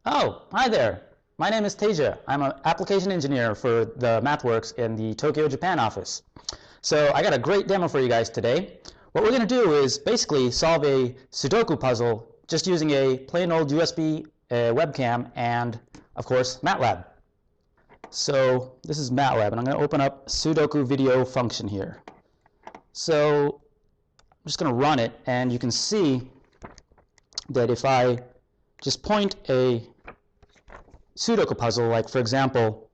Oh, hi there. My name is Teja. I'm an application engineer for the MathWorks in the Tokyo, Japan office. So I got a great demo for you guys today. What we're going to do is basically solve a Sudoku puzzle just using a plain old USB webcam and, of course, MATLAB. So this is MATLAB, and I'm going to open up Sudoku video function here. So I'm just going to run it, and you can see that if I just point a Sudoku puzzle, like for example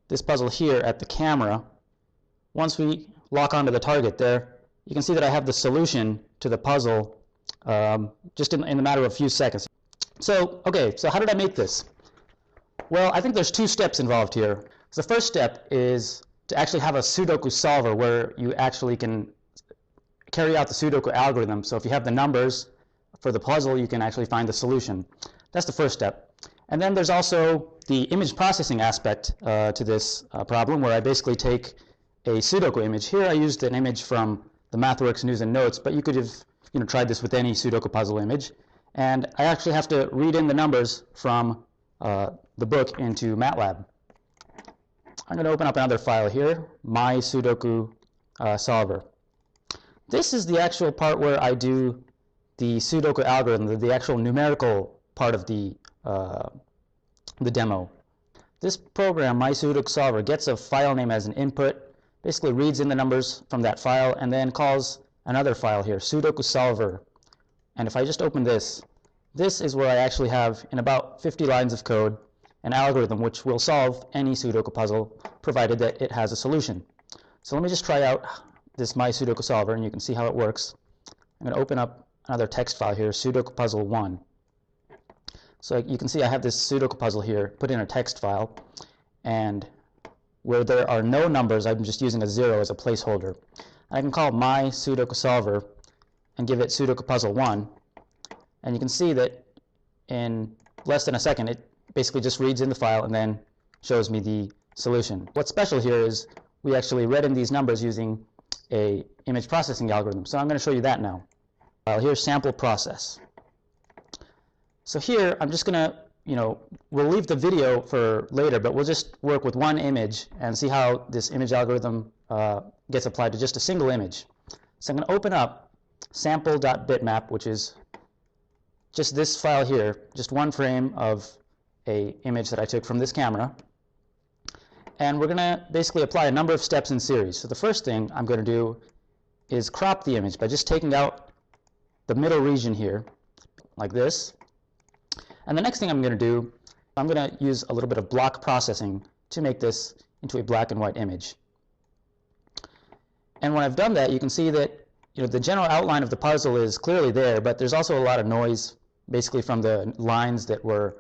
this puzzle here at the camera, once we lock onto the target there, you can see that I have the solution to the puzzle just in the matter of a few seconds. So how did I make this? Well, I think there's two steps involved here. So the first step is to actually have a Sudoku solver where you actually can carry out the Sudoku algorithm. So if you have the numbers for the puzzle, you can actually find the solution. That's the first step. And then there's also the image processing aspect to this problem, where I basically take a Sudoku image. Here I used an image from the MathWorks News and Notes, but you could have tried this with any Sudoku puzzle image. And I actually have to read in the numbers from the book into MATLAB. I'm going to open up another file here, my Sudoku Solver. This is the actual part where I do the Sudoku algorithm, the actual numerical part of the demo. This program, my Sudoku Solver, gets a file name as an input, basically reads in the numbers from that file, and then calls another file here, Sudoku Solver. And if I just open this, this is where I actually have, in about 50 lines of code, an algorithm which will solve any Sudoku puzzle, provided that it has a solution. So let me just try out this my Sudoku Solver, and you can see how it works. I'm going to open up another text file here, Sudoku Puzzle 1. So you can see I have this Sudoku puzzle here, put in a text file, and where there are no numbers, I'm just using a 0 as a placeholder. And I can call my Sudoku Solver and give it Sudoku Puzzle 1, and you can see that in less than a second it basically just reads in the file and then shows me the solution. What's special here is we actually read in these numbers using a image processing algorithm. So I'm going to show you that now. Here's sample process. So here I'm just going to, we'll leave the video for later, but we'll just work with one image and see how this image algorithm gets applied to just a single image. So I'm going to open up sample.bitmap, which is just this file here, just one frame of a image that I took from this camera. And we're going to basically apply a number of steps in series. So the first thing I'm going to do is crop the image by just taking out the middle region here, like this. And the next thing I'm going to do, I'm going to use a little bit of block processing to make this into a black and white image. And when I've done that, you can see that the general outline of the puzzle is clearly there, but there's also a lot of noise, basically from the lines that were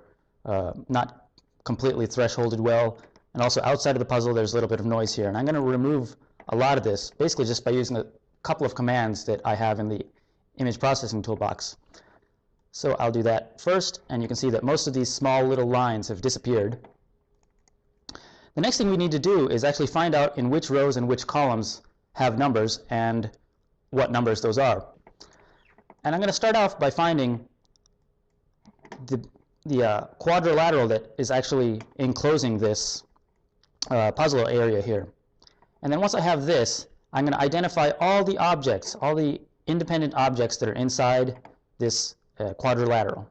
not completely thresholded well. And also outside of the puzzle, there's a little bit of noise here. And I'm going to remove a lot of this, basically just by using a couple of commands that I have in the image processing toolbox. So I'll do that first, and you can see that most of these small little lines have disappeared. The next thing we need to do is actually find out in which rows and which columns have numbers and what numbers those are. And I'm going to start off by finding the quadrilateral that is actually enclosing this puzzle area here. And then once I have this, I'm going to identify all the objects, all the independent objects that are inside this quadrilateral.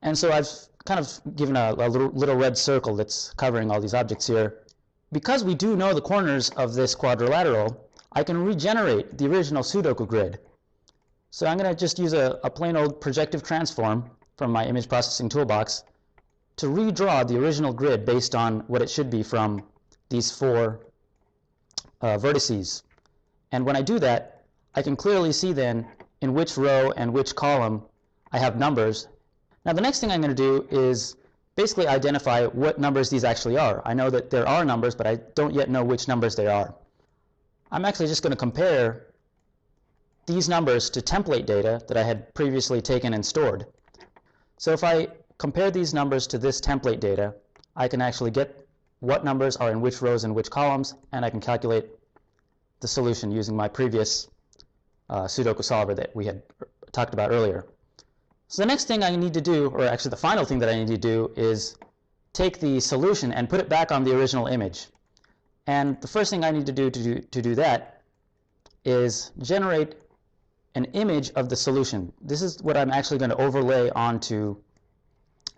And so I've kind of given a little red circle that's covering all these objects here. Because we do know the corners of this quadrilateral, I can regenerate the original Sudoku grid. So I'm going to just use a plain old projective transform from my image processing toolbox to redraw the original grid based on what it should be from these four vertices. And when I do that, I can clearly see then in which row and which column I have numbers. Now the next thing I'm going to do is basically identify what numbers these actually are. I know that there are numbers, but I don't yet know which numbers they are. I'm actually just going to compare these numbers to template data that I had previously taken and stored. So if I compare these numbers to this template data, I can actually get what numbers are in which rows and which columns, and I can calculate the solution using my previous Sudoku solver that we had talked about earlier. So the next thing I need to do, or actually the final thing that I need to do, is take the solution and put it back on the original image. And the first thing I need to do that is generate an image of the solution. This is what I'm actually going to overlay onto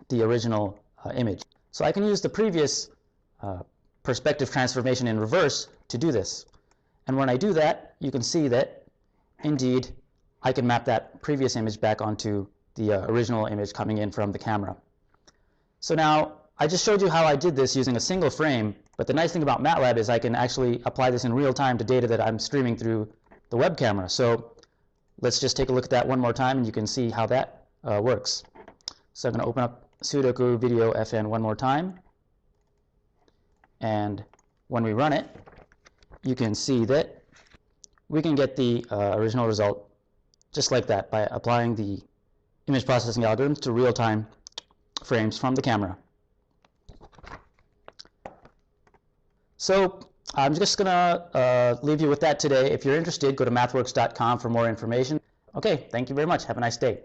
the original image. So I can use the previous perspective transformation in reverse to do this. And when I do that, you can see that indeed I can map that previous image back onto the original image coming in from the camera. So now I just showed you how I did this using a single frame, but the nice thing about MATLAB is I can actually apply this in real time to data that I'm streaming through the web camera. So let's just take a look at that one more time and you can see how that works. So I'm going to open up Sudoku Video FN one more time, and when we run it, you can see that we can get the original result just like that by applying the image processing algorithm to real-time frames from the camera. So I'm just going to leave you with that today. If you're interested, go to mathworks.com for more information. Okay, thank you very much. Have a nice day.